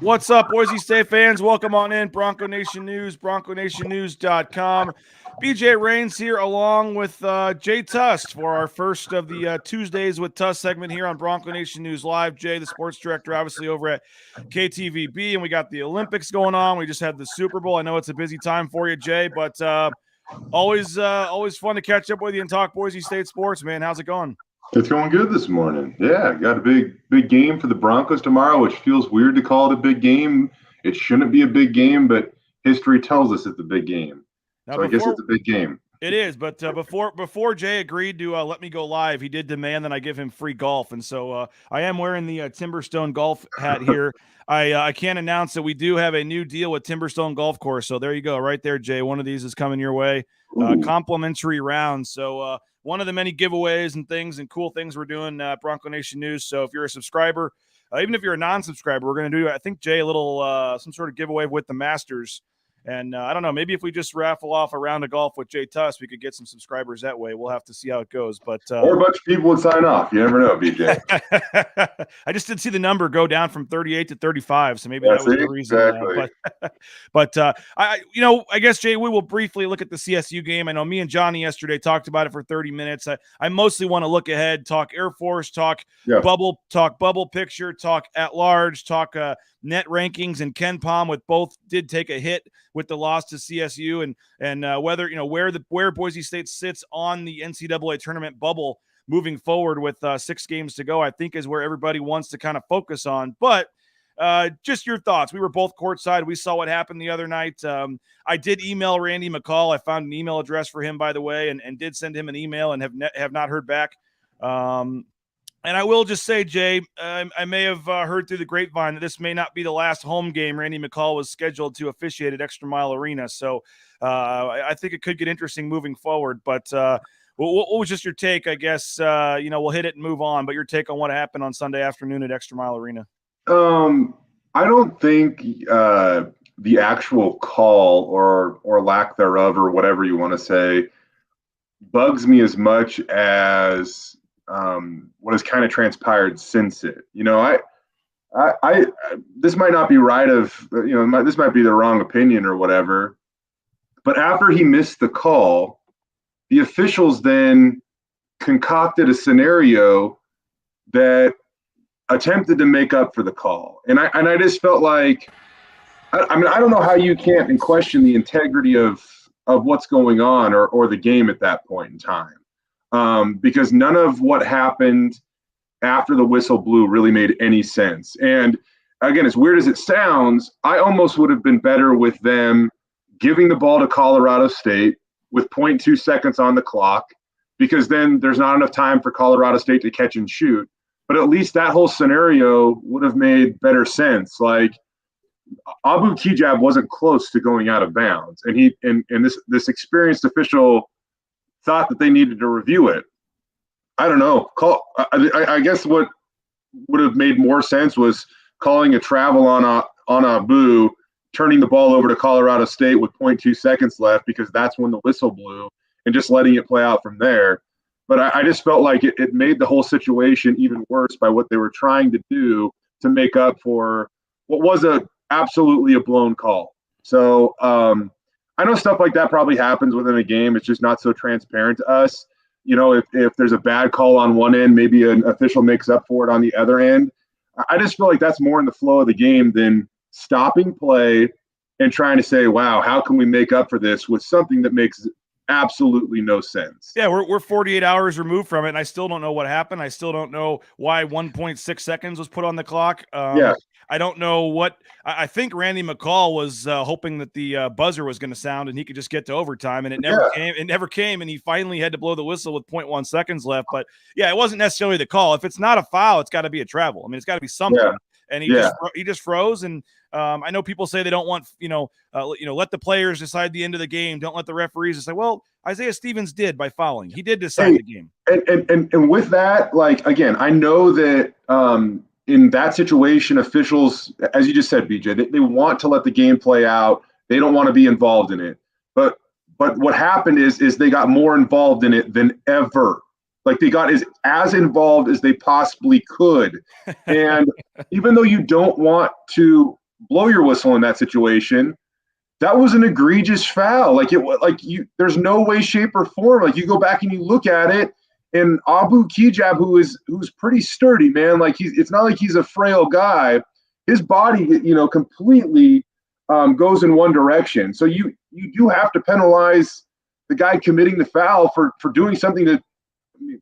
What's up, Boise State fans? Welcome on in. Bronco Nation News, BroncoNationNews.com. BJ Rains here along with Jay Tust for our first of the Tuesdays with Tust segment here on Bronco Nation News Live. Jay, the sports director, obviously over at KTVB, and we got the Olympics going on. We just had the Super Bowl. I know it's a busy time for you, Jay, but always fun to catch up with you and talk Boise State sports, man. How's it going? It's going good this morning. Yeah, got a big game for the Broncos tomorrow, which feels weird to call it a big game. It shouldn't be a big game, but history tells us it's a big game. So I guess it's a big game. It is, but before Jay agreed to let me go live, he did demand that I give him free golf, and so I am wearing the Timberstone golf hat here. I can announce that we do have a new deal with Timberstone Golf Course, so there you go, right there, Jay. One of these is coming your way, complimentary round. So one of the many giveaways and things and cool things we're doing, Bronco Nation News. So if you're a subscriber, even if you're a non-subscriber, we're going to do, I think, Jay, a little some sort of giveaway with the Masters. And I don't know, maybe if we just raffle off a round of golf with Jay Tust, we could get some subscribers that way. We'll have to see how it goes. But or a bunch of people would sign off. You never know, BJ. I just did see the number go down from 38 to 35, so maybe that was the reason. Exactly. But I guess, Jay, we will briefly look at the CSU game. I know me and Johnny yesterday talked about it for 30 minutes. I mostly want to look ahead, talk Air Force, talk bubble picture, talk at large, talk net rankings, and Ken Palm with both did take a hit with the loss to CSU, and whether where Boise State sits on the NCAA tournament bubble moving forward with 6 games to go, I think is where everybody wants to kind of focus on. But just your thoughts. We were both courtside. We saw what happened the other night. I did email Randy McCall. I found an email address for him, by the way, and did send him an email and have not heard back. And I will just say, Jay, I may have heard through the grapevine that this may not be the last home game Randy McCall was scheduled to officiate at Extra Mile Arena. So I think it could get interesting moving forward. But what was just your take? I guess, we'll hit it and move on. But your take on what happened on Sunday afternoon at Extra Mile Arena? I don't think the actual call or lack thereof, or whatever you want to say, bugs me as much as what has kind of transpired since it. I this might not be right this might be the wrong opinion or whatever, but after he missed the call, the officials then concocted a scenario that attempted to make up for the call. And I just felt like, I don't know how you can't question the integrity of what's going on or the game at that point in time. Because none of what happened after the whistle blew really made any sense. And again, as weird as it sounds, I almost would have been better with them giving the ball to Colorado State with 0.2 seconds on the clock, because then there's not enough time for Colorado State to catch and shoot. But at least that whole scenario would have made better sense. Like, Abu Kijab wasn't close to going out of bounds, and this experienced official thought that they needed to review it. I don't know. I guess what would have made more sense was calling a travel on Abu, turning the ball over to Colorado State with 0.2 seconds left, because that's when the whistle blew, and just letting it play out from there. But I just felt like it made the whole situation even worse by what they were trying to do to make up for what was absolutely a blown call. So I know stuff like that probably happens within a game. It's just not so transparent to us. If there's a bad call on one end, maybe an official makes up for it on the other end. I just feel like that's more in the flow of the game than stopping play and trying to say, wow, how can we make up for this with something that makes absolutely no sense. Yeah, we're 48 hours removed from it, and I still don't know what happened. I still don't know why 1.6 seconds was put on the clock. I don't know what – I think Randy McCall was hoping that the buzzer was going to sound and he could just get to overtime, and it never came. It never came, and he finally had to blow the whistle with 0.1 seconds left. But, yeah, it wasn't necessarily the call. If it's not a foul, it's got to be a travel. I mean, it's got to be something. Yeah. And he just froze. And I know people say they don't want, let the players decide the end of the game. Don't let the referees decide. Well, Isaiah Stevens did by fouling. He did decide the game. And with that, like, again, I know that in that situation, officials, as you just said, BJ, they want to let the game play out. They don't want to be involved in it. But what happened is they got more involved in it than ever. Like, they got as involved as they possibly could. And even though you don't want to blow your whistle in that situation. That was an egregious foul. There's no way, shape, or form. Like, you go back and you look at it, and Abu Kigab, who's pretty sturdy, man. Like, it's not like he's a frail guy. His body, completely goes in one direction. So you do have to penalize the guy committing the foul for doing something that,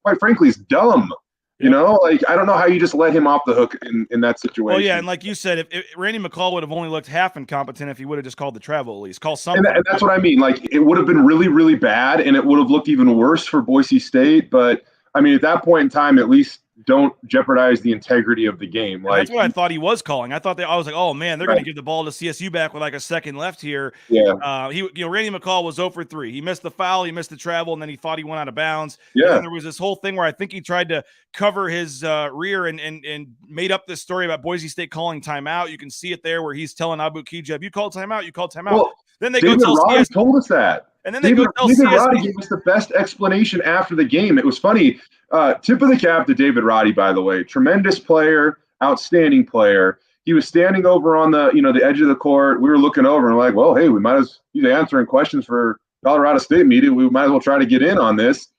quite frankly, is dumb. I don't know how you just let him off the hook in that situation. Well, yeah, and like you said, if Randy McCall would have only looked half incompetent if he would have just called the travel at least. Call something. And that's what I mean. Like, it would have been really, really bad, and it would have looked even worse for Boise State. But, I mean, at that point in time, at least don't jeopardize the integrity of the game. Like, that's what I thought he was calling. I was like, oh man, they're going to give the ball to CSU back with like a second left here. Yeah. Randy McCall was 0 for 3. He missed the foul, he missed the travel, and then he thought he went out of bounds. Yeah. And there was this whole thing where I think he tried to cover his rear and made up this story about Boise State calling timeout. You can see it there where he's telling Abu Kigab, "You called timeout. You called timeout." Well, then they David go tell Roddy CSU. told us that. And then David Roddy gave us the best explanation after the game. It was funny. Tip of the cap to David Roddy, by the way. Tremendous player, outstanding player. He was standing over on the edge of the court. We were looking over and like, well, hey, he's answering questions for Colorado State media. We might as well try to get in on this.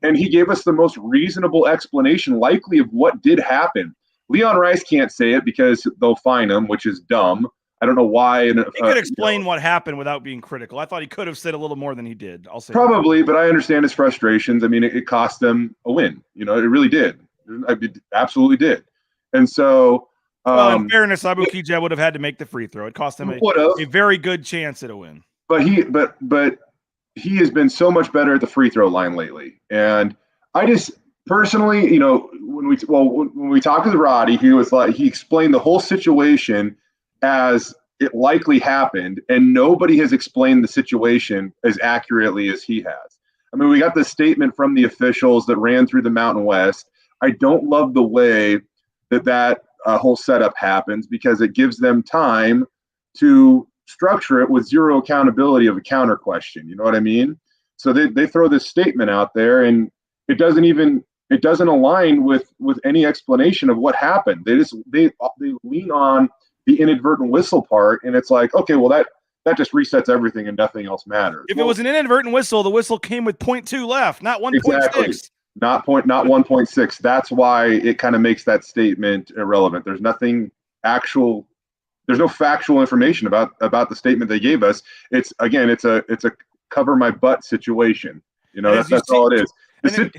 And he gave us the most reasonable explanation, likely, of what did happen. Leon Rice can't say it because they'll fine him, which is dumb. I don't know why. He could explain what happened without being critical. I thought he could have said a little more than he did. I'll say probably, but I understand his frustrations. I mean, it cost them a win. It really did. It absolutely did. And so, in fairness, Abu Kigab would have had to make the free throw. It cost him a very good chance at a win. But he has been so much better at the free throw line lately. And I just personally, when we talked with Roddy, he explained the whole situation as it likely happened, and nobody has explained the situation as accurately as he has. I mean, we got the statement from the officials that ran through the Mountain West. I don't love the way that whole setup happens, because it gives them time to structure it with zero accountability of a counter question. You know what I mean? So they throw this statement out there, and it doesn't align with any explanation of what happened. They lean on the inadvertent whistle part, and it's like, okay, well, that just resets everything and nothing else matters. If it was an inadvertent whistle, the whistle came with 0.2 left, not 1.6. Exactly. Not 1.6. That's why it kind of makes that statement irrelevant. There's no factual information about the statement they gave us. It's a cover my butt situation. That's all it is.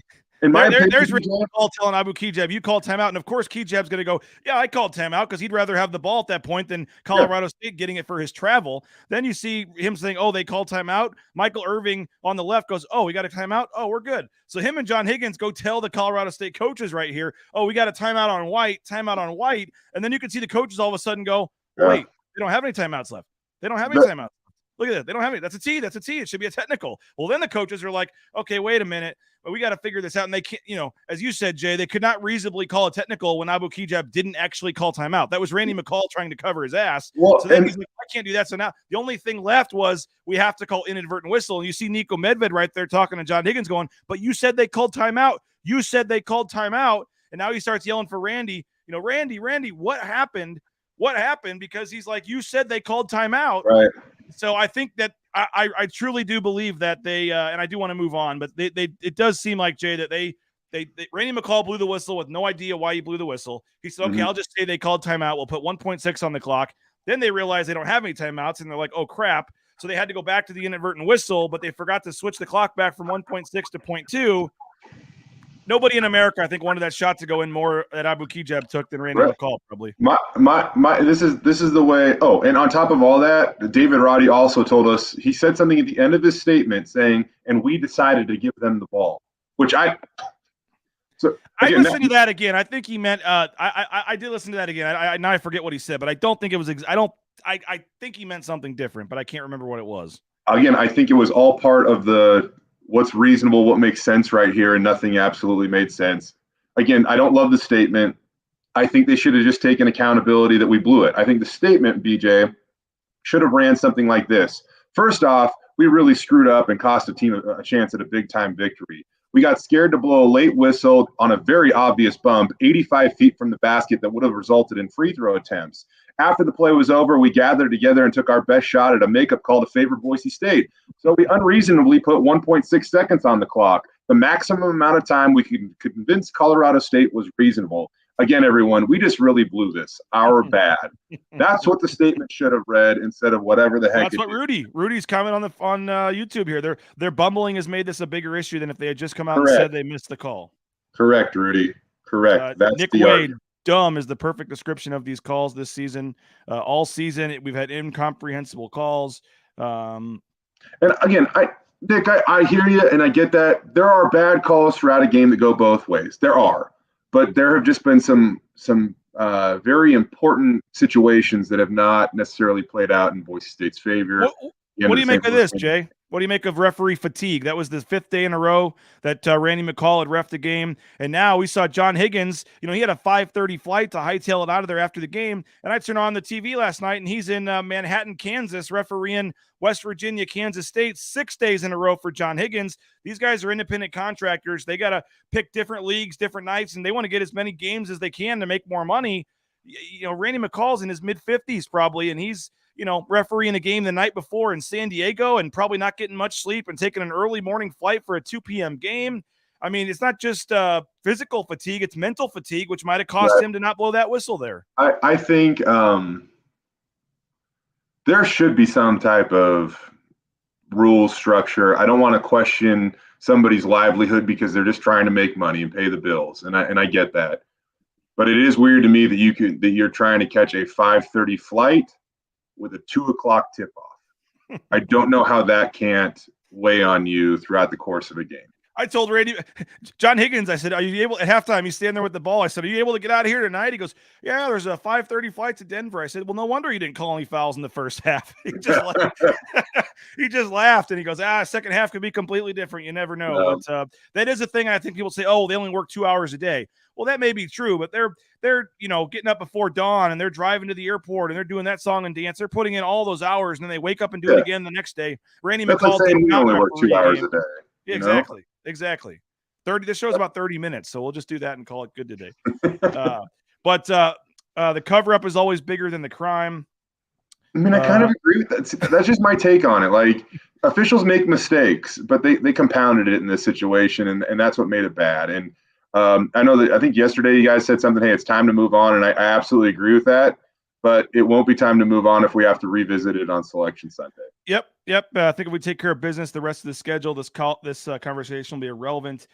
In my opinion, there's McCall telling Abu Kigab, you called timeout. And of course, Kigab's going to go, yeah, I called timeout, because he'd rather have the ball at that point than Colorado State getting it for his travel. Then you see him saying, oh, they called timeout. Michael Irving on the left goes, oh, we got a timeout. Oh, we're good. So him and John Higgins go tell the Colorado State coaches right here, oh, we got a timeout on White. And then you can see the coaches all of a sudden go, wait, they don't have any timeouts left. They don't have any timeouts. Look at that. They don't have any. That's a T. It should be a technical. Well, then the coaches are like, okay, wait a minute. But we got to figure this out. And they can't, as you said, Jay, they could not reasonably call a technical when Abu Kigab didn't actually call timeout. That was Randy McCall trying to cover his ass. Well, so then he's like, I can't do that. So now the only thing left was we have to call inadvertent whistle. And you see Nico Medved right there talking to John Higgins going, but you said they called timeout. You said they called timeout. And now he starts yelling for Randy, Randy, what happened? What happened? Because he's like, you said they called timeout. Right. So I think that I truly do believe that they and I do want to move on, but it does seem like, Jay, that they Randy McCall blew the whistle with no idea why he blew the whistle. He said, okay, I'll just say they called timeout. We'll put 1.6 on the clock. Then they realize they don't have any timeouts, and they're like, oh crap. So they had to go back to the inadvertent whistle, but they forgot to switch the clock back from 1.6 to 0.2. Nobody in America, I think, wanted that shot to go in more that Abu Kigab took than Randy McCall, probably. This is the way. Oh, and on top of all that, David Roddy also told us, he said something at the end of his statement saying, and we decided to give them the ball, which I listened to that again. I think he meant I did listen to that again. Now I forget what he said, but I don't think it was I think he meant something different, but I can't remember what it was. Again, I think it was all part of the what's reasonable, what makes sense right here, and nothing absolutely made sense. Again, I don't love the statement. I think they should have just taken accountability that we blew it. I think the statement, BJ, should have ran something like this. First off, we really screwed up and cost a team a chance at a big-time victory. We got scared to blow a late whistle on a very obvious bump 85 feet from the basket that would have resulted in free throw attempts. After the play was over, we gathered together and took our best shot at a makeup call to favor Boise State. So we unreasonably put 1.6 seconds on the clock. The maximum amount of time we could convince Colorado State was reasonable. Again, everyone, we just really blew this. Our bad. That's what the statement should have read instead of whatever the heck. That's what Rudy's comment on YouTube here. Their bumbling has made this a bigger issue than if they had just come out and said they missed the call. Correct, Rudy. Correct. That's Nick the Wade. argument. Dumb is the perfect description of these calls this season. All season, we've had incomprehensible calls. And again, Nick, I hear you, and I get that. There are bad calls throughout a game that go both ways. There are. But there have just been some very important situations that have not necessarily played out in Boise State's favor. What do you make of this, Jay? What do you make of referee fatigue? That was the 5th day in a row that Randy McCall had reffed the game. And now we saw John Higgins, he had a 5:30 flight to hightail it out of there after the game. And I turned on the TV last night, and he's in Manhattan, Kansas, refereeing West Virginia, Kansas State, 6 days in a row for John Higgins. These guys are independent contractors. They got to pick different leagues, different nights, and they want to get as many games as they can to make more money. Randy McCall's in his mid-50s probably, and he's refereeing a game the night before in San Diego and probably not getting much sleep and taking an early morning flight for a 2 p.m. game. I mean, it's not just physical fatigue, it's mental fatigue, which might have cost him to not blow that whistle there. I think there should be some type of rule structure. I don't want to question somebody's livelihood because they're just trying to make money and pay the bills. And I get that. But it is weird to me that you're trying to catch a 5:30 flight with a 2 o'clock tip-off. I don't know how that can't weigh on you throughout the course of a game. I told Randy, John Higgins, I said, are you able, at halftime, he's standing there with the ball. I said, are you able to get out of here tonight? He goes, yeah, there's a 5:30 flight to Denver. I said, well, no wonder you didn't call any fouls in the first half. He just laughed, and he goes, second half could be completely different. You never know. No. But that is a thing. I think people say, oh, they only work 2 hours a day. Well, that may be true, but they're getting up before dawn, and they're driving to the airport, and they're doing that song and dance. They're putting in all those hours, and then they wake up and do it again the next day. Randy McCall only work 2 hours a day. Yeah, exactly. 30. This show's about 30 minutes, so we'll just do that and call it good today. But the cover-up is always bigger than the crime. I mean, I kind of agree with that. That's just my take on it. Like, officials make mistakes, but they compounded it in this situation, and that's what made it bad. And I think yesterday you guys said something, hey, it's time to move on, and I absolutely agree with that. But it won't be time to move on if we have to revisit it on Selection Sunday. Yep. I think if we take care of business, the rest of the schedule, this conversation will be irrelevant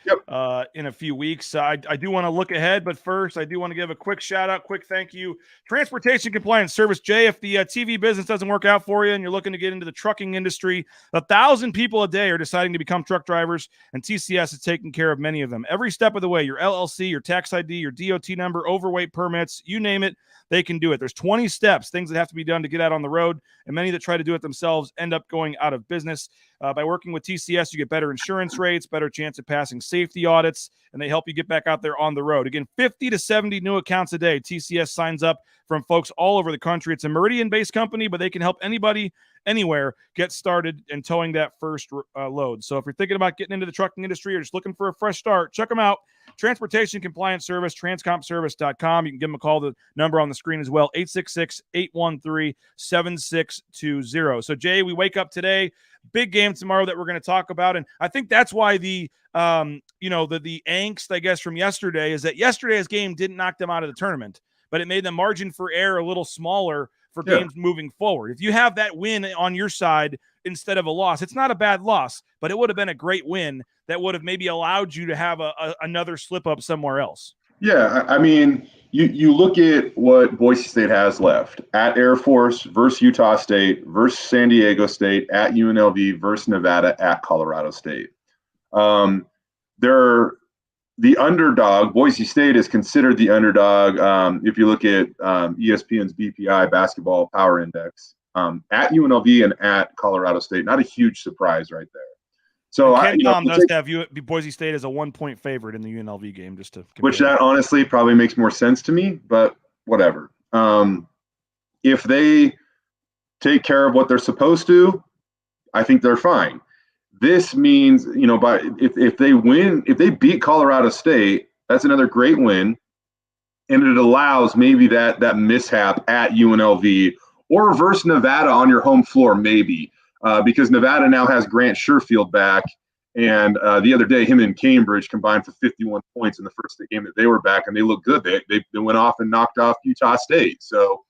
in a few weeks. I do want to look ahead, but first, I do want to give a quick shout-out, quick thank you. Transportation Compliance Service, Jay, if the TV business doesn't work out for you and you're looking to get into the trucking industry, 1,000 people a day are deciding to become truck drivers, and TCS is taking care of many of them. Every step of the way, your LLC, your tax ID, your DOT number, overweight permits, you name it, they can do it. There's 20 steps, things that have to be done to get out on the road, and many that try to do it themselves end up going out of business. By working with TCS, you get better insurance rates, better chance of passing safety audits, and they help you get back out there on the road. Again, 50 to 70 new accounts a day. TCS signs up from folks all over the country. It's a Meridian-based company, but they can help anybody, anywhere, get started in towing that first load. So if you're thinking about getting into the trucking industry or just looking for a fresh start, check them out. Transportation Compliance Service, transcompservice.com. You can give them a call. The number on the screen as well, 866-813-7620. So, Jay, we wake up today, big game tomorrow that we're going to talk about. And I think that's why the angst, I guess, from yesterday is that yesterday's game didn't knock them out of the tournament, but it made the margin for error a little smaller for games moving forward. If you have that win on your side instead of a loss, it's not a bad loss, but it would have been a great win that would have maybe allowed you to have another slip up somewhere else. Yeah, I mean, you look at what Boise State has left at Air Force versus Utah State versus San Diego State, at UNLV versus Nevada, at Colorado State. They're the underdog. Boise State is considered the underdog. If you look at ESPN's BPI Basketball Power Index, at UNLV and at Colorado State, not a huge surprise right there. So KenPom does have Boise State as a 1-point favorite in the UNLV game, just to compare. Which that honestly probably makes more sense to me, but whatever. If they take care of what they're supposed to, I think they're fine. this means, if they win, if they beat Colorado State, that's another great win. And it allows maybe that mishap at UNLV or reverse Nevada on your home floor, maybe, because Nevada now has Grant Sherfield back. And the other day, him and Cambridge combined for 51 points in the first game that they were back, and they looked good. They went off and knocked off Utah State. So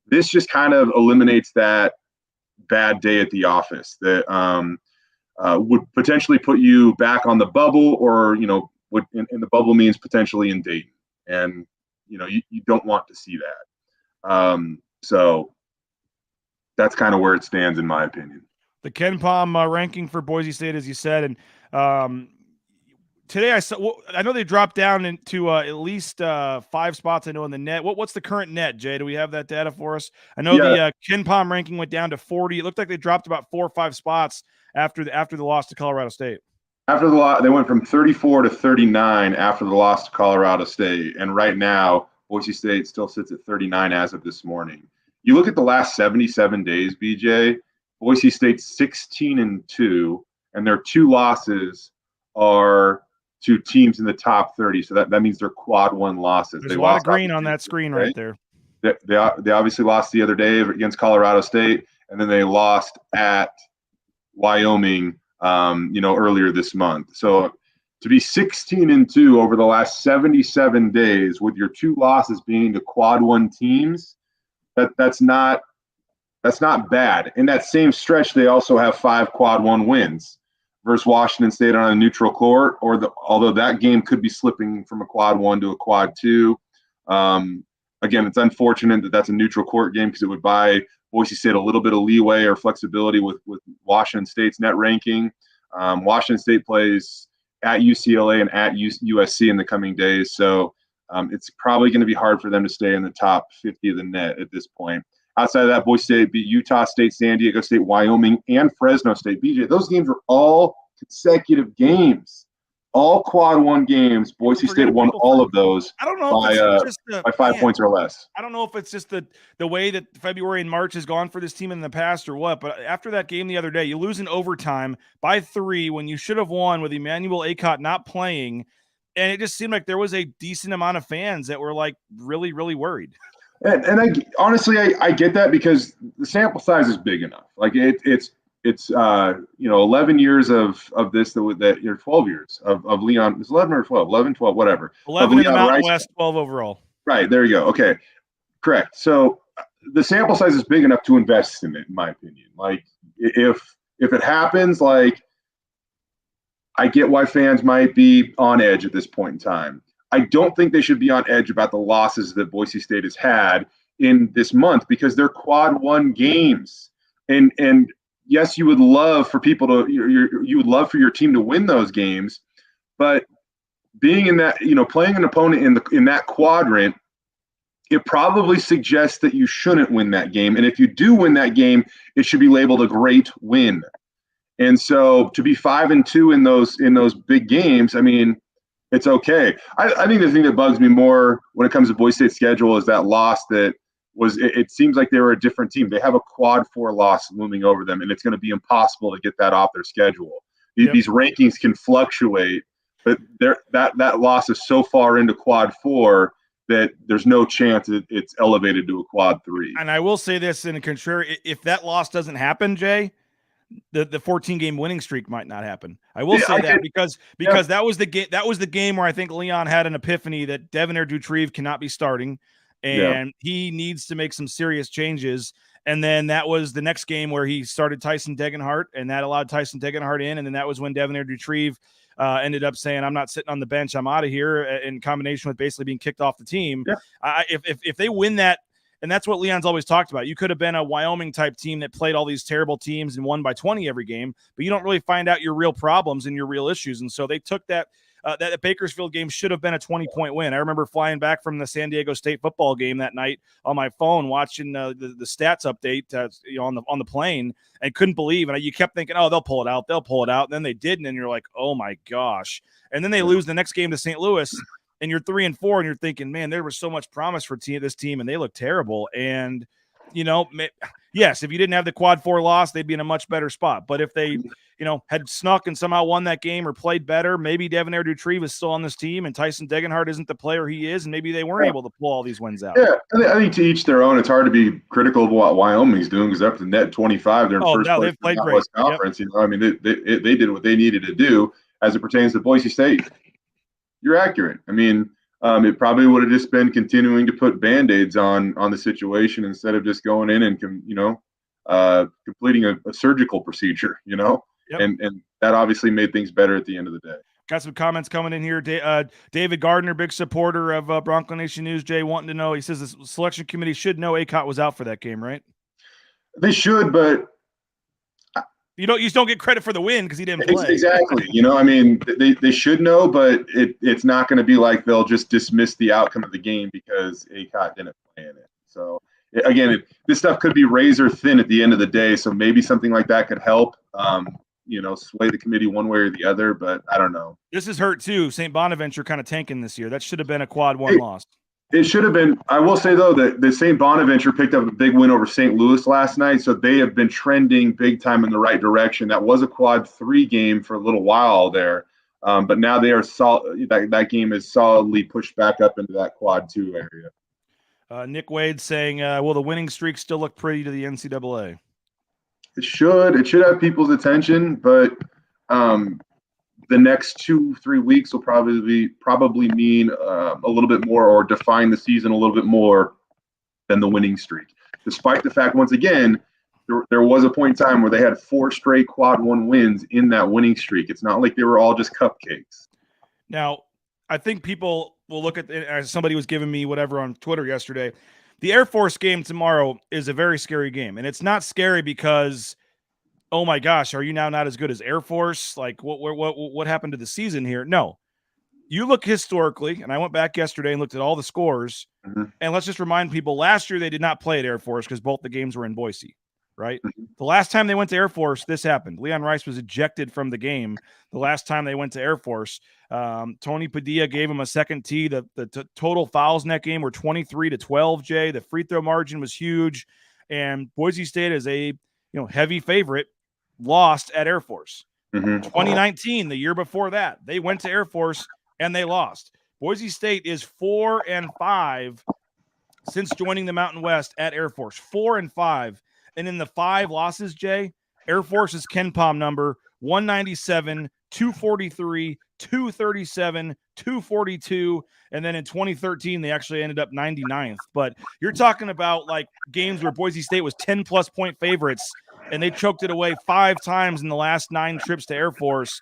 this just kind of eliminates that bad day at the office that would potentially put you back on the bubble, or would in the bubble means potentially in Dayton, and you don't want to see that. So that's kind of where it stands, in my opinion. The KenPom ranking for Boise State, as you said, and today I know they dropped down into at least 5 spots. I know in the net. What's the current net, Jay? Do we have that data for us? I know the KenPom ranking went down to 40. It looked like they dropped about 4 or 5 spots after the loss to Colorado State. After the loss, they went from 34 to 39 after the loss to Colorado State, and right now Boise State still sits at 39 as of this morning. You look at the last 77 days, BJ. Boise State's 16-2, and their 2 losses are to teams in the top 30. So that means they're quad 1 losses. There's a lot of green on that screen right there. They obviously lost the other day against Colorado State, and then they lost at Wyoming, earlier this month. So to be 16-2 over the last 77 days with your 2 losses being to quad 1 teams, that's not bad. In that same stretch, they also have 5 quad 1 wins versus Washington State on a neutral court, although that game could be slipping from a quad 1 to a quad 2. Again, it's unfortunate that that's a neutral court game, because it would buy Boise State a little bit of leeway or flexibility with Washington State's net ranking. Washington State plays at UCLA and at USC in the coming days, so it's probably going to be hard for them to stay in the top 50 of the net at this point. Outside of that, Boise State beat Utah State, San Diego State, Wyoming, and Fresno State. BJ, those games were all consecutive games, all quad 1 games. Boise State won all of those. I don't know by 5 points or less. I don't know if it's just the way that February and March has gone for this team in the past or what, but after that game the other day, you lose in overtime by 3 when you should have won with Emmanuel Acott not playing, and it just seemed like there was a decent amount of fans that were like really, really worried. And I honestly get that, because the sample size is big enough. Like it's 11 years of this, that 12 years of Leon. It's 11 or 12, 11, 12, whatever. 11 in the Mountain West, 12 overall. Right, there you go. Okay, correct. So the sample size is big enough to invest in it, in my opinion. Like if it happens, like I get why fans might be on edge at this point in time. I don't think they should be on edge about the losses that Boise State has had in this month, because they're quad 1 games. And yes, you would love for people to you would love for your team to win those games, but being in that, playing an opponent in that quadrant, it probably suggests that you shouldn't win that game. And if you do win that game, it should be labeled a great win. And so to be 5-2 in those big games, I mean, it's okay. I think the thing that bugs me more when it comes to Boise State's schedule is that loss that was, it seems like they were a different team. They have a quad 4 loss looming over them, and it's going to be impossible to get that off their schedule. These rankings can fluctuate, but that loss is so far into quad 4 that there's no chance it's elevated to a quad 3. And I will say this in a contrary, if that loss doesn't happen, Jay, the 14-game winning streak might not happen. I will say that because that was the game where I think Leon had an epiphany that Devonair Dutrieve cannot be starting, and he needs to make some serious changes. And then that was the next game where he started Tyson Degenhart, and that allowed Tyson Degenhart in. And then that was when Devonair Dutrieve ended up saying, "I'm not sitting on the bench. I'm out of here," in combination with basically being kicked off the team. Yeah. If they win that. And that's what Leon's always talked about. You could have been a Wyoming type team that played all these terrible teams and won by 20 every game, but you don't really find out your real problems and your real issues. And so they took that Bakersfield game should have been a 20-point win. I remember flying back from the San Diego State football game that night on my phone, watching the stats update on the plane, and couldn't believe. And you kept thinking, oh, they'll pull it out. And then they didn't. And you're like, oh my gosh. And then they lose the next game to St. Louis. And you're 3-4, and you're thinking, man, there was so much promise for this team, and they look terrible. And yes, if you didn't have the quad 4 loss, they'd be in a much better spot. But if they, had snuck and somehow won that game or played better, maybe Devonair Dutrieve is still on this team and Tyson Degenhardt isn't the player he is, and maybe they weren't able to pull all these wins out. Yeah, I think to each their own. It's hard to be critical of what Wyoming's doing because up to net 25, they're in first place they've played in the great. West Conference. Yep. I mean, they did what they needed to do as it pertains to Boise State. You're accurate. I mean, it probably would have just been continuing to put Band-Aids on the situation instead of just going in and completing a surgical procedure. Yep. And that obviously made things better at the end of the day. Got some comments coming in here. David Gardner, big supporter of Bronco Nation News. Jay wanting to know. He says the selection committee should know Acott was out for that game, right? They should, but you just don't get credit for the win because he didn't play. Exactly. I mean, they should know, but it's not going to be like they'll just dismiss the outcome of the game because Acott didn't play in it. So again, this stuff could be razor thin at the end of the day. So maybe something like that could help. Sway the committee one way or the other, but I don't know. This is hurt too. St. Bonaventure kind of tanking this year. That should have been a quad 1 loss. It should have been. I will say though that the St. Bonaventure picked up a big win over St. Louis last night, so they have been trending big time in the right direction. That was a quad 3 game for a little while there, but now they are solid. That game is solidly pushed back up into that quad 2 area. Nick Wade saying, "Will the winning streak still look pretty to the NCAA?" It should have people's attention, but the next 2-3 weeks will probably mean a little bit more or define the season a little bit more than the winning streak. Despite the fact, once again, there was a point in time where they had 4 straight quad 1 wins in that winning streak. It's not like they were all just cupcakes. Now, I think people will look at it as somebody was giving me whatever on Twitter yesterday. The Air Force game tomorrow is a very scary game, and it's not scary because, oh my gosh, are you now not as good as Air Force? Like, what happened to the season here? No. You look historically, and I went back yesterday and looked at all the scores, and let's just remind people, last year they did not play at Air Force because both the games were in Boise, right? The last time they went to Air Force, this happened. Leon Rice was ejected from the game the last time they went to Air Force. Tony Padilla gave him a second tee. The total fouls in that game were 23-12, Jay. The free throw margin was huge, and Boise State is a heavy favorite. Lost at Air Force. 2019, the year before that, they went to Air Force and they lost. Boise State is 4-5 since joining the Mountain West at Air Force. 4-5. And in the 5 losses, Jay, Air Force's KenPom number 197, 243, 237, 242, and then in 2013 they actually ended up 99th. But you're talking about like games where Boise State was 10+ point favorites and they choked it away 5 times in the last 9 trips to Air Force.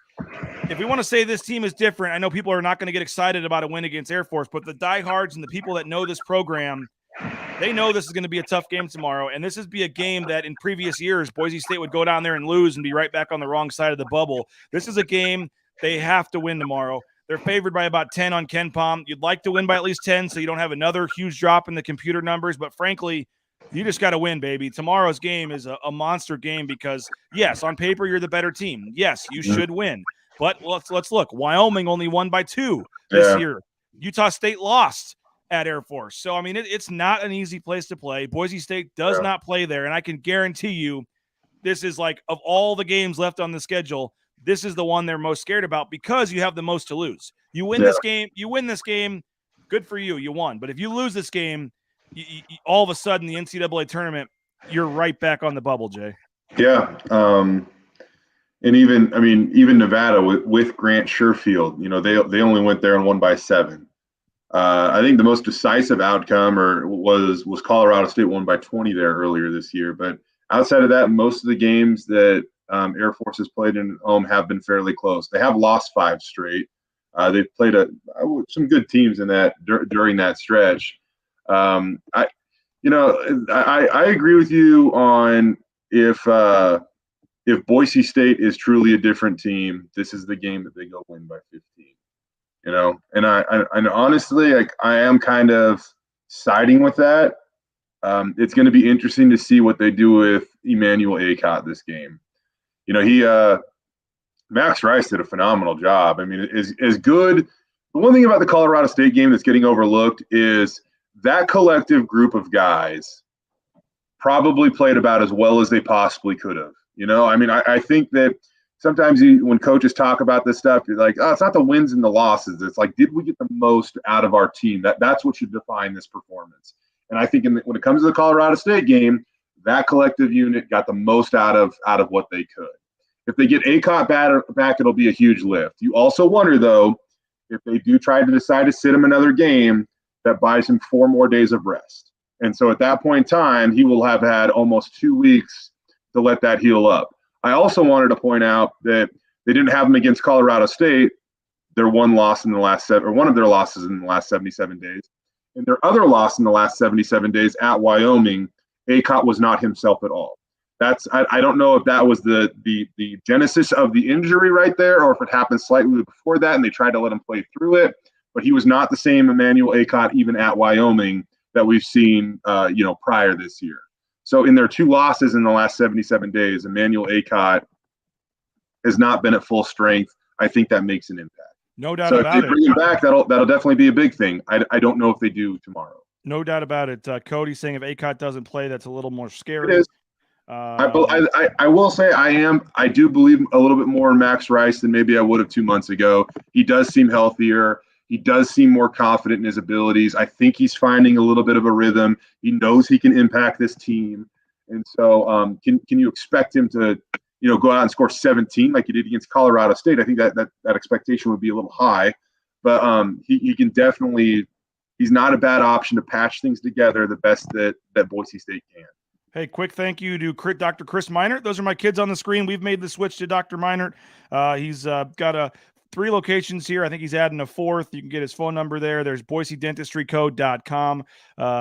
If we want to say this team is different, I know people are not going to get excited about a win against Air Force, but the diehards and the people that know this program, they know this is going to be a tough game tomorrow, and this is be a game that in previous years, Boise State would go down there and lose and be right back on the wrong side of the bubble. This is a game they have to win tomorrow. They're favored by about 10 on KenPom. You'd like to win by at least 10 so you don't have another huge drop in the computer numbers, but frankly, you just got to win, baby. Tomorrow's game is a monster game because, yes, on paper, you're the better team. Yes, you should win. But let's look. Wyoming only won by 2 this year. Utah State lost at Air Force. So, I mean, it's not an easy place to play. Boise State does not play there, and I can guarantee you this is like, of all the games left on the schedule, this is the one they're most scared about because you have the most to lose. You win this game, good for you. You won. But if you lose this game, you, all of a sudden the NCAA tournament, you're right back on the bubble, Jay. Yeah. And even Nevada with Grant Sherfield, they only went there and won by 7. I think the most decisive outcome was Colorado State won by 20 there earlier this year. But outside of that, most of the games that Air Force has played in home have been fairly close. They have lost 5 straight. They've played some good teams in that during that stretch. I agree with you on if Boise State is truly a different team, this is the game that they go win by 15. And I honestly, I am kind of siding with that. It's going to be interesting to see what they do with Emmanuel Acott this game. Max Rice did a phenomenal job. I mean, is good. The one thing about the Colorado State game that's getting overlooked is that collective group of guys probably played about as well as they possibly could have. I mean, I think that sometimes when coaches talk about this stuff, you're like, oh, it's not the wins and the losses. It's like, did we get the most out of our team? That's what should define this performance. And I think when it comes to the Colorado State game, that collective unit got the most out of what they could. If they get Acott back, it'll be a huge lift. You also wonder, though, if they do try to decide to sit him another game, that buys him 4 more days of rest. And so at that point in time, he will have had almost 2 weeks to let that heal up. I also wanted to point out that they didn't have him against Colorado State. Their one loss in the last one of their losses in the last 77 days. And their other loss in the last 77 days at Wyoming, Acott was not himself at all. I don't know if that was the genesis of the injury right there, or if it happened slightly before that and they tried to let him play through it. But he was not the same Emmanuel Acott even at Wyoming that we've seen prior this year. So in their 2 losses in the last 77 days, Emmanuel Acott has not been at full strength. I think that makes an impact. No doubt about it. If they bring him back, that'll definitely be a big thing. I don't know if they do tomorrow. No doubt about it. Cody saying if Acott doesn't play, that's a little more scary. It is. I will say I do believe a little bit more in Max Rice than maybe I would have 2 months ago. He does seem healthier. He does seem more confident in his abilities. I think he's finding a little bit of a rhythm. He knows he can impact this team. And so can you expect him to, go out and score 17 like he did against Colorado State? I think that expectation would be a little high. But he can definitely – he's not a bad option to patch things together the best that Boise State can. Hey, quick thank you to Dr. Chris Meinert. Those are my kids on the screen. We've made the switch to Dr. Meinert. He's got 3 locations here. I think he's adding a 4th. You can get his phone number there. There's BoiseDentistryCo.com.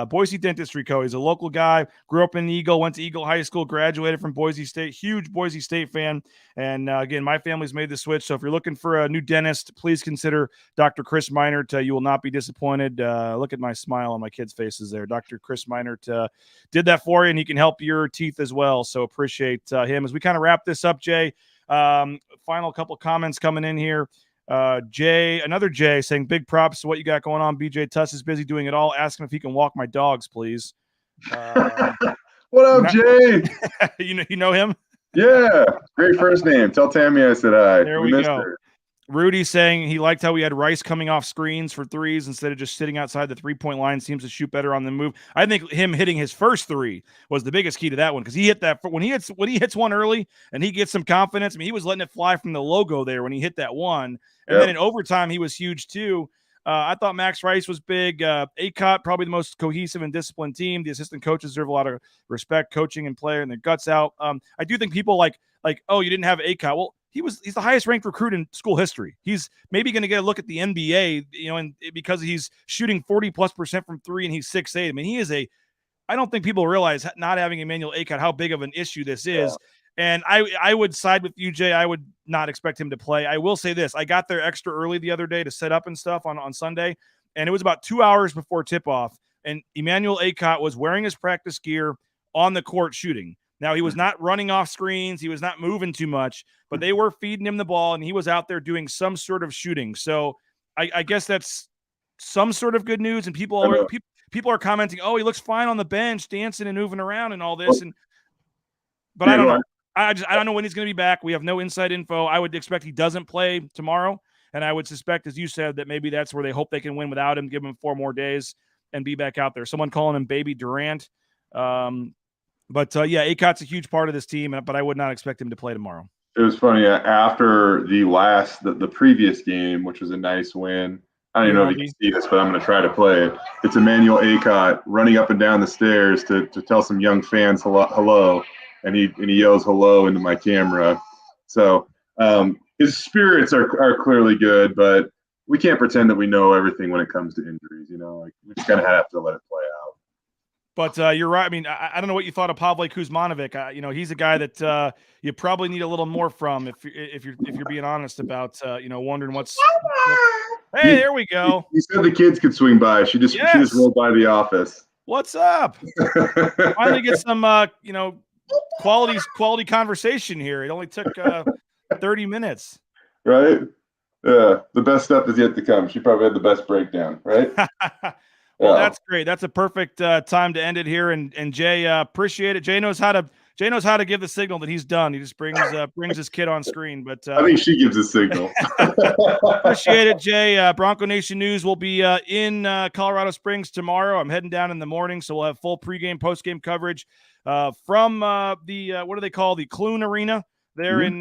Boise Dentistry Co. He's a local guy, grew up in Eagle, went to Eagle High School, graduated from Boise State, huge Boise State fan. And again, my family's made the switch. So if you're looking for a new dentist, please consider Dr. Chris Meinert. You will not be disappointed. Look at my smile on my kids' faces there. Dr. Chris Meinert did that for you, and he can help your teeth as well. So appreciate him. As we kind of wrap this up, Jay, final couple comments coming in here. Another Jay saying big props to what you got going on. BJ Tust is busy doing it all. Ask him if he can walk my dogs, please. What up, Jay? you know him? Yeah, great first name. Tell Tammy I said hi. There we go. Her. Rudy saying he liked how we had Rice coming off screens for threes instead of just sitting outside the 3-point line. Seems to shoot better on the move. I think him hitting his first 3 was the biggest key to that one, because he hit that when he hits one early and he gets some confidence. I mean, he was letting it fly from the logo there when he hit that one, and then in overtime he was huge too. I thought Max Rice was big. Acott, probably the most cohesive and disciplined team. The assistant coaches deserve a lot of respect, coaching and player and their guts out. I do think people like, oh, you didn't have Acott. Well, he's the highest ranked recruit in school history. He's maybe going to get a look at the NBA, and because he's shooting 40+% from 3 and he's 6'8". I mean, I don't think people realize not having Emmanuel Acott, how big of an issue this is. And I would side with you, Jay. I would not expect him to play. I will say this. I got there extra early the other day to set up and stuff on Sunday, and it was about 2 hours before tip-off, and Emmanuel Acott was wearing his practice gear on the court shooting. Now, he was not running off screens. He was not moving too much, but they were feeding him the ball, and he was out there doing some sort of shooting. So I guess that's some sort of good news, and people are commenting, oh, he looks fine on the bench, dancing and moving around and all this. But I don't know. I don't know when he's going to be back. We have no inside info. I would expect he doesn't play tomorrow, and I would suspect, as you said, that maybe that's where they hope they can win without him, give him 4 more days, and be back out there. Someone calling him Baby Durant. But Acott's a huge part of this team, but I would not expect him to play tomorrow. It was funny. After the previous game, which was a nice win, I don't even know if you can see this, but I'm going to try to play it. It's Emmanuel Acott running up and down the stairs to tell some young fans hello, and he yells hello into my camera. So his spirits are clearly good, but we can't pretend that we know everything when it comes to injuries. We just kind of have to let it play out. But you're right. I mean, I don't know what you thought of Pavle Kuzmanovic. He's a guy that you probably need a little more from if you're being honest about wondering what's. Hey, there we go. You said the kids could swing by. She just rolled by the office. What's up? Finally get some quality conversation here. It only took 30 minutes. Right. Yeah. The best stuff is yet to come. She probably had the best breakdown. Right. Well, that's great. That's a perfect time to end it here. And Jay, appreciate it. Jay knows how to give the signal that he's done. He just brings his kid on screen. But I think she gives a signal. Appreciate it, Jay. Bronco Nation News will be in Colorado Springs tomorrow. I'm heading down in the morning, so we'll have full pregame, postgame coverage from the what do they call the Clune Arena there in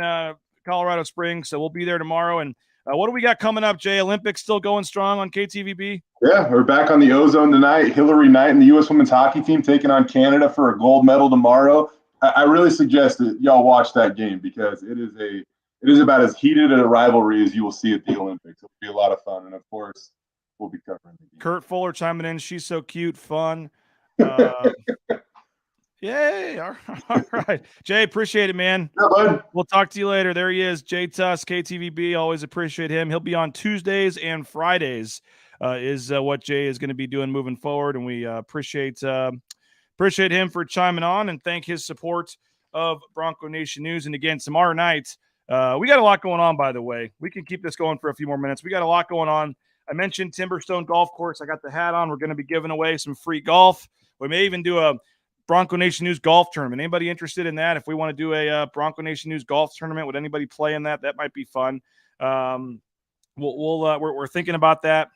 Colorado Springs. So we'll be there tomorrow. And what do we got coming up, Jay? Olympics still going strong on KTVB? Yeah, we're back on the Ozone tonight. Hillary Knight and the U.S. women's hockey team taking on Canada for a gold medal tomorrow. I really suggest that y'all watch that game because it is about as heated a rivalry as you will see at the Olympics. It'll be a lot of fun, and of course, we'll be covering the game. Kurt Fuller chiming in. She's so cute, fun. Yay! All right, Jay, appreciate it, man. Yeah, bud. We'll talk to you later. There he is, Jay Tust, KTVB. Always appreciate him. He'll be on Tuesdays and Fridays. Is what Jay is going to be doing moving forward, and we appreciate him for chiming on and thank his support of Bronco Nation News. And again, tomorrow night, we got a lot going on, by the way. We can keep this going for a few more minutes. We got a lot going on. I mentioned Timberstone Golf Course. I got the hat on. We're going to be giving away some free golf. We may even do a Bronco Nation News golf tournament. Anybody interested in that? If we want to do a Bronco Nation News golf tournament, would anybody play in that? That might be fun. We're thinking about that.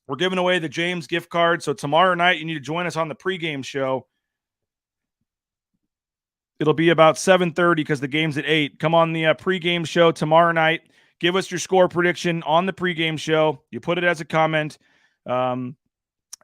We're giving away the James gift card. So tomorrow night, you need to join us on the pregame show. It'll be about 7:30 because the game's at 8. Come on the pregame show tomorrow night. Give us your score prediction on the pregame show. You put it as a comment. And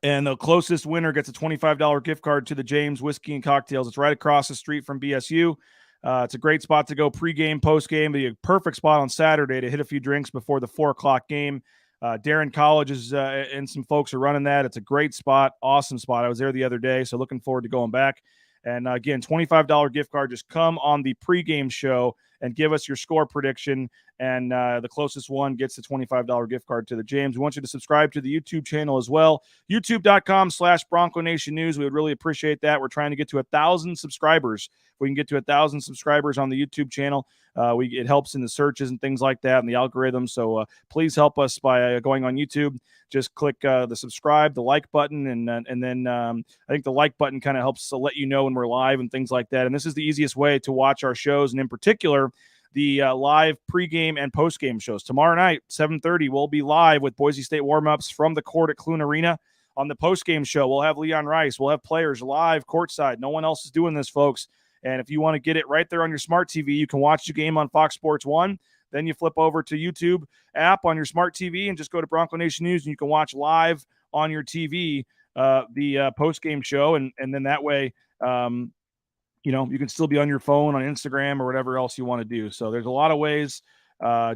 the closest winner gets a $25 gift card to the James Whiskey and Cocktails. It's right across the street from BSU. It's a great spot to go pregame, postgame. Be a perfect spot on Saturday to hit a few drinks before the 4 o'clock game. Darren College is and some folks are running that. It's a great spot, awesome spot. I was there the other day, so looking forward to going back. And again, $25 gift card. Just come on the pregame show and give us your score prediction. And the closest one gets the $25 gift card to the James. We want you to subscribe to the YouTube channel as well. YouTube.com/Bronco Nation News. We would really appreciate that. We're trying to get to 1,000 subscribers. If we can get to 1,000 subscribers on the YouTube channel, it helps in the searches and things like that and the algorithm. So please help us by going on YouTube. Just click the subscribe, the like button, and then I think the like button kind of helps to let you know when we're live and things like that. And this is the easiest way to watch our shows, and in particular, the live pregame and postgame shows. Tomorrow night, 7:30, we'll be live with Boise State warm-ups from the court at Clune Arena. On the postgame show, we'll have Leon Rice. We'll have players live courtside. No one else is doing this, folks. And if you want to get it right there on your smart TV, you can watch the game on Fox Sports 1. Then you flip over to YouTube app on your smart TV and just go to Bronco Nation News, and you can watch live on your TV the postgame show. And then that way, you can still be on your phone, on Instagram, or whatever else you want to do. So there's a lot of ways.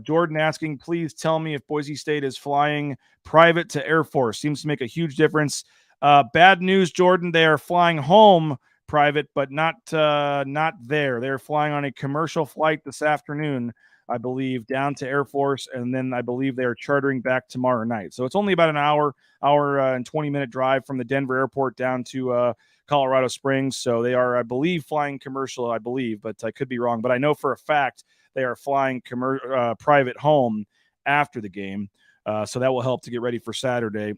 Jordan asking, please tell me if Boise State is flying private to Air Force. Seems to make a huge difference. Bad news, Jordan. They are flying home private, but not there. They're flying on a commercial flight this afternoon, I believe, down to Air Force, and then I believe they are chartering back tomorrow night. So it's only about an hour and 20-minute drive from the Denver airport down to Colorado Springs. So they are, I believe, flying commercial, but I could be wrong. But I know for a fact they are flying private home after the game. So that will help to get ready for Saturday.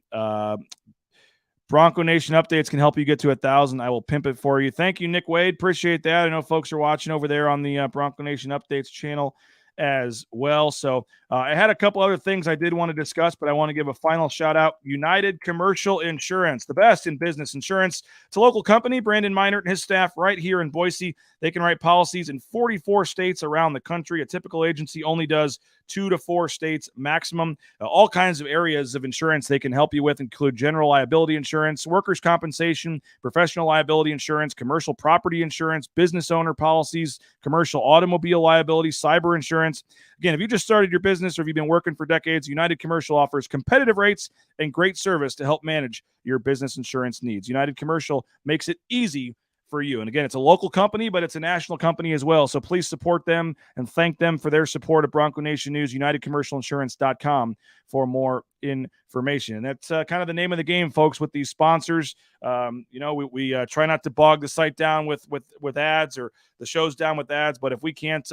Bronco Nation updates can help you get to 1,000. I will pimp it for you. Thank you, Nick Wade. Appreciate that. I know folks are watching over there on the Bronco Nation updates channel as well. So I had a couple other things I did want to discuss, but I want to give a final shout out. United Commercial Insurance, the best in business insurance. It's a local company. Brandon Meinert and his staff right here in Boise. They can write policies in 44 states around the country. A typical agency only does 2 to 4 states maximum. All kinds of areas of insurance they can help you with include general liability insurance, workers' compensation, professional liability insurance, commercial property insurance, business owner policies, commercial automobile liability, cyber insurance. Again, if you just started your business or if you've been working for decades, United Commercial offers competitive rates and great service to help manage your business insurance needs. United Commercial makes it easy for you. And again, it's a local company, but it's a national company as well. So please support them and thank them for their support of Bronco Nation News, UnitedCommercialInsurance.com for more information. And that's kind of the name of the game, folks, with these sponsors. We try not to bog the site down with ads or the show's down with ads, but if we can't,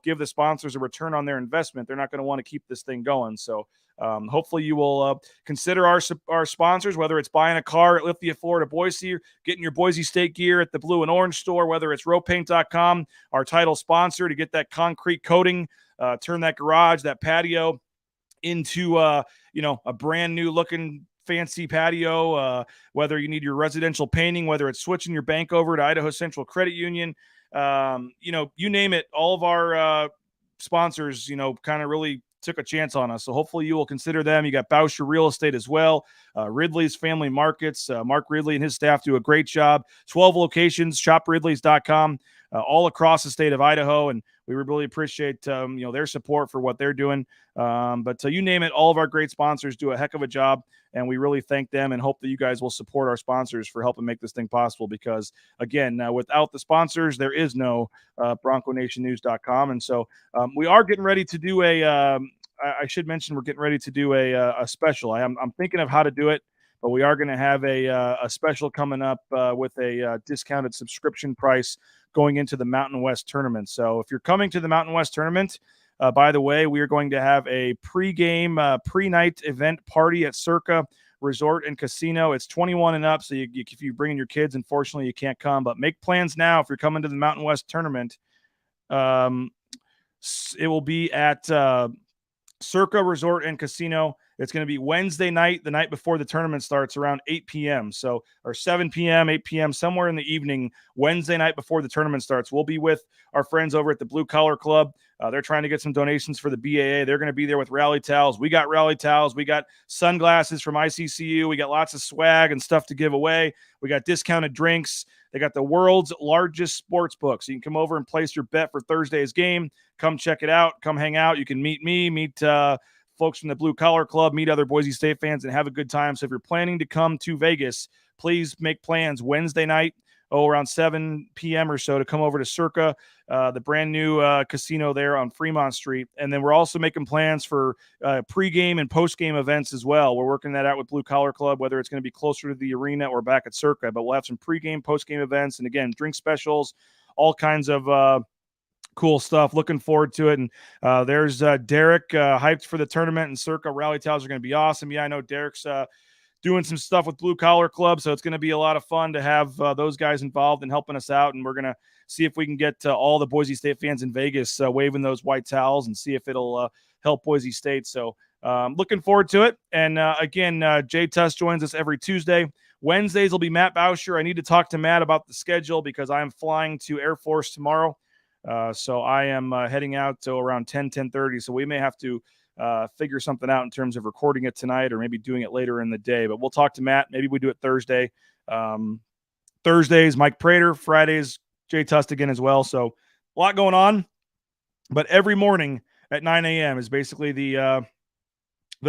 give the sponsors a return on their investment, they're not going to want to keep this thing going. So hopefully you will consider our sponsors, whether it's buying a car at Lithia, Florida, Boise, or getting your Boise State gear at the Blue and Orange store, whether it's rowpaint.com, our title sponsor, to get that concrete coating, turn that garage, that patio into a brand new looking fancy patio, whether you need your residential painting, whether it's switching your bank over to Idaho Central Credit Union, you name it. All of our sponsors, kind of really took a chance on us. So hopefully you will consider them. You got Bauscher Real Estate as well. Ridley's Family Markets. Mark Ridley and his staff do a great job. 12 locations, shopridleys.com, all across the state of Idaho. And we really appreciate, their support for what they're doing. But you name it, all of our great sponsors do a heck of a job. And we really thank them and hope that you guys will support our sponsors for helping make this thing possible. Because, again, without the sponsors, there is no BroncoNationNews.com. And so we are getting ready to do I should mention we're getting ready to do a special. I'm thinking of how to do it, but we are going to have a special coming up with a discounted subscription price going into the Mountain West tournament. So if you're coming to the Mountain West tournament, by the way, we are going to have a pre-night event party at Circa Resort and Casino. It's 21 and up, so if you bring in your kids, unfortunately, you can't come. But make plans now if you're coming to the Mountain West tournament. It will be at Circa Resort and Casino. It's going to be Wednesday night, the night before the tournament starts, around 8 p.m. Or 7 p.m., 8 p.m., somewhere in the evening, Wednesday night before the tournament starts. We'll be with our friends over at the Blue Collar Club. They're trying to get some donations for the BAA. They're going to be there with rally towels. We got rally towels. We got sunglasses from ICCU. We got lots of swag and stuff to give away. We got discounted drinks. They got the world's largest sports book. So you can come over and place your bet for Thursday's game. Come check it out. Come hang out. You can meet me, meet folks from the Blue Collar Club, meet other Boise State fans, and have a good time. So if you're planning to come to Vegas, please make plans Wednesday night, around 7 p.m. or so, to come over to Circa, the brand new casino there on Fremont Street. And then we're also making plans for pregame and postgame events as well. We're working that out with Blue Collar Club, whether it's going to be closer to the arena or back at Circa. But we'll have some pregame, postgame events, and again, drink specials, all kinds of cool stuff. Looking forward to it. And there's Derek, hyped for the tournament, and Circa rally towels are going to be awesome. Yeah, I know Derek's doing some stuff with Blue Collar Club, so it's going to be a lot of fun to have those guys involved and helping us out. And we're going to see if we can get all the Boise State fans in Vegas waving those white towels and see if it'll help Boise State. So looking forward to it. And again, Jay Tust joins us every Tuesday. Wednesdays will be Matt Bauscher. I need to talk to Matt about the schedule because I am flying to Air Force tomorrow. So I am heading out to around 10:30. So we may have to figure something out in terms of recording it tonight or maybe doing it later in the day. But we'll talk to Matt. Maybe we do it Thursday. Thursdays, Mike Prater. Fridays, Jay Tust again as well. So a lot going on. But every morning at 9 a.m. is basically the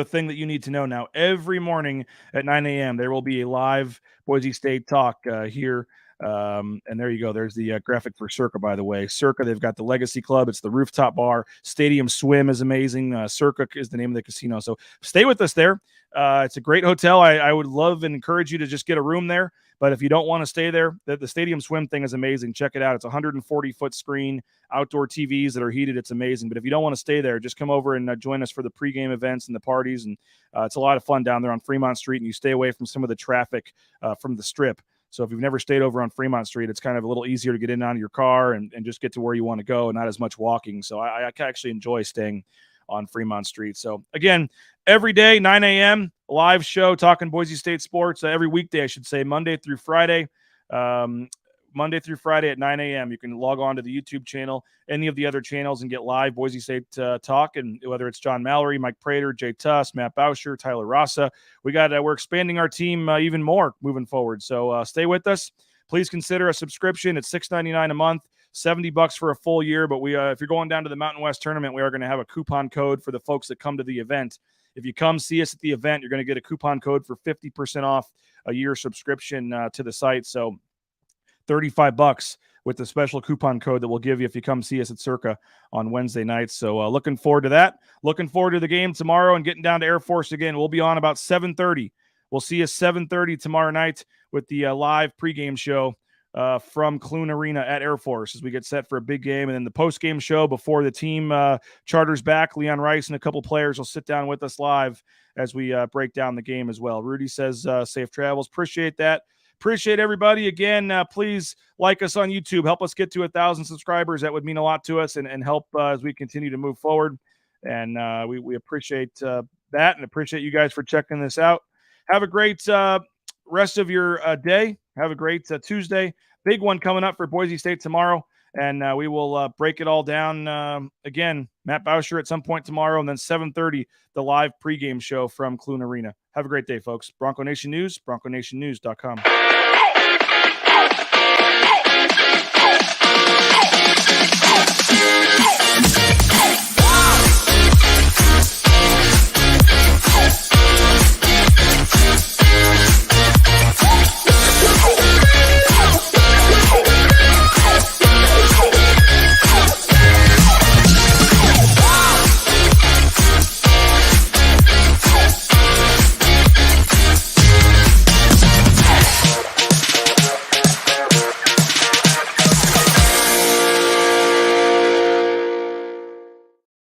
thing that you need to know now. Every morning at 9 a.m. there will be a live Boise State talk here. And there you go. There's the graphic for Circa, by the way. Circa, they've got the Legacy Club. It's the rooftop bar. Stadium Swim is amazing. Circa is the name of the casino. So stay with us there. It's a great hotel. I would love and encourage you to just get a room there. But if you don't want to stay there, the Stadium Swim thing is amazing. Check it out. It's a 140-foot screen, outdoor TVs that are heated. It's amazing. But if you don't want to stay there, just come over and join us for the pregame events and the parties. And it's a lot of fun down there on Fremont Street, and you stay away from some of the traffic from the Strip. So if you've never stayed over on Fremont Street, it's kind of a little easier to get in and out of your car and just get to where you want to go and not as much walking. So I actually enjoy staying on Fremont Street. So again, every day, 9 a.m., live show talking Boise State sports. Every weekday, I should say, Monday through Friday. Monday through Friday at 9 a.m. You can log on to the YouTube channel, any of the other channels, and get live Boise State talk. And whether it's John Mallory, Mike Prater, Jay Tust, Matt Bauscher, Tyler Rassa, we're expanding our team even more moving forward. So stay with us. Please consider a subscription. It's $6.99 a month, $70 for a full year. But if you're going down to the Mountain West tournament, we are going to have a coupon code for the folks that come to the event. If you come see us at the event, you're going to get a coupon code for 50% off a year subscription to the site. So $35 with the special coupon code that we'll give you if you come see us at Circa on Wednesday nights. So looking forward to that. Looking forward to the game tomorrow and getting down to Air Force again. We'll be on about 7:30. We'll see you 7:30 tomorrow night with the live pregame show from Clune Arena at Air Force as we get set for a big game. And then the post-game show before the team charters back, Leon Rice and a couple players will sit down with us live as we break down the game as well. Rudy says safe travels. Appreciate that. Appreciate everybody. Again, please like us on YouTube. Help us get to 1,000 subscribers. That would mean a lot to us and help as we continue to move forward. And we appreciate that and appreciate you guys for checking this out. Have a great rest of your day. Have a great Tuesday. Big one coming up for Boise State tomorrow. And we will break it all down again. Matt Bauscher at some point tomorrow, and then 7:30, the live pregame show from Clune Arena. Have a great day, folks. Bronco Nation News, BroncoNationNews.com.